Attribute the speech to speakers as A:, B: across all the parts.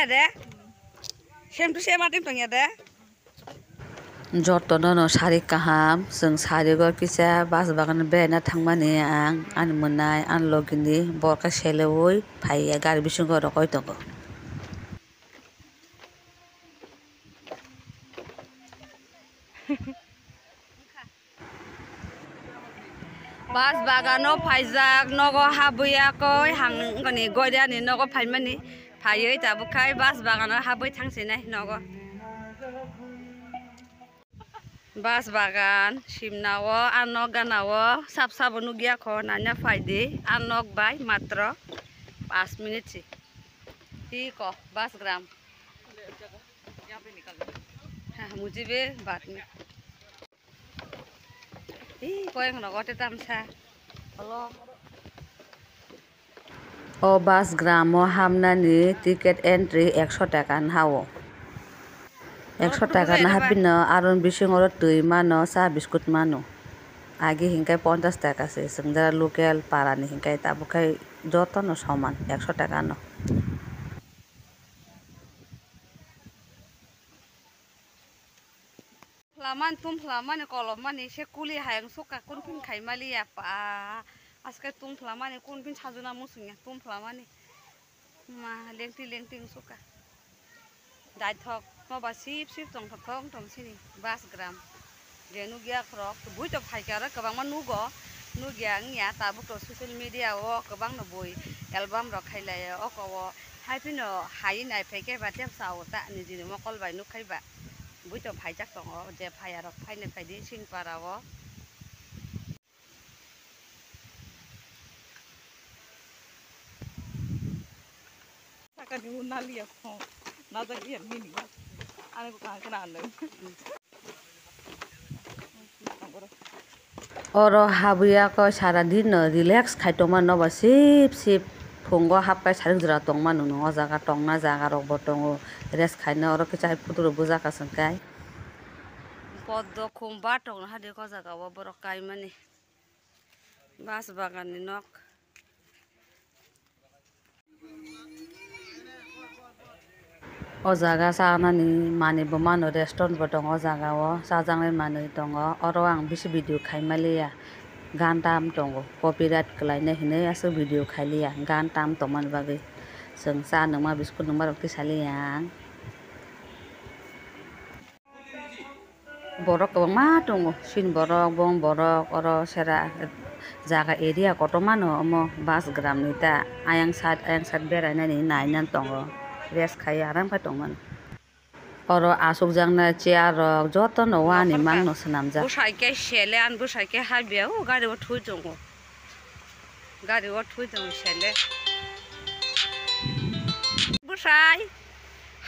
A: ya deh. Sem tu sem ating tong ya deh.
B: Jotono no sari kaham जों सारिगो किसा बास बागान बेना थांमानि आं मोननाय आं लगिनि बरका सेलेवै फाइया गारि बिसुंगो रखय दंगो
A: Bas bagano faijak nogo habuya koi hangani goidani nogo faimani faiye tabukai bas bagano habui thangsinai nogo. Bas bagan simnawo anok ganawo sap sabo nugia ko nanya faidi anok bai matro 5 minit sih. Iko bas gram. मुझे भी बात में कोई नगटे तामसा hello
B: ओ बास ग्रामो हामनानि ticket entry 100 टाका हावो 100 टाका ना हाबिनो आरुन बिसिङर तै मानो सा बिस्कुट मानो आगे हिंकाय 50 टाका से जोंदा लोकेल पारानि हिंकाय ताबुखाय जतनो समान 100 टाका न
A: Laman tum laman kolom mani se kuli hayang suka kun pin khai mali ya pa aska tum laman kun pin sajuna musunya tum laman ma lengti suka dai thok no ba sip tong tong sini bas gram jenu gia krok bui to phai kara kabang man nugo nu gia nya ta bu to social media o kabang no bui album ro khai lai o ko hai pin no hai nai pheke ba tem sao ta ni ji mo kol bai nu khai ba bui to phai jak tong o je phai arok phai ne phai di sing parawo
C: Kan ni unal ya ko na da ya mini ane ko kan kana ane
B: Oro habuya ko sara din relax khaitoma no ba sip phungo hapkai sarik jra tongma no o jaga tongna jaga rok bo tongo rest khaina oro kicha puturo buja ka sangkai
A: poddo khumba tong hade ko jaga wo borok kai mani bas bagan ni nok
B: o jaga sanani mani bo mano restaurant bo tongo jaga o sajangnai manui tongo oro ang bisi video khaimaliya gan tam tongo copyright khlainai hinai aso video khailiya gan tam tongman bagui जों sa nangma biskut nangma rok tisaliya borok kwbangma tongo sin borok bong borok oro sera jaga area kotorma no omo bas gram ni ta ayang side berainani nainan tongo rest khai aram khai tongman oro asuk jangna chair rok joto no wani mangno swnamjak
A: busai ke sele an busai ke habia o gari o thui tongo gari o thui tongo sele busai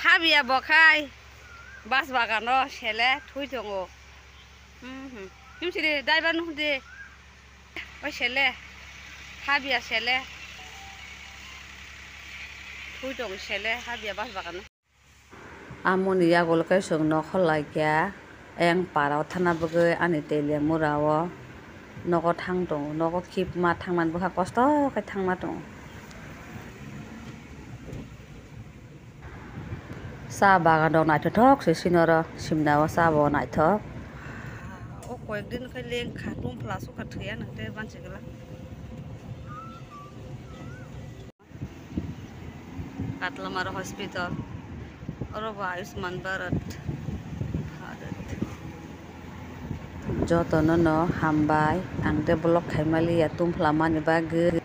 A: habia bokai bas bagano sele thui tongo kimsiri daiba nu de oi sele habia sele thui tongo sele habia bas bagano
B: amoni yagol kai sung no kholai kya eng parao thana bugui ani tele murao nogo thang tong nogo khip ma thangman bukha kosto kai thangma tong sa bagan dong naithok se sinoro simnao sa bo naithok
A: o koekdin kai leng khatum plasu ka thya nangte banchigala Katlamara hospital oro Ayushman Bharat
B: jotono no hambai ang develop khaimali ya tumphlamani bagui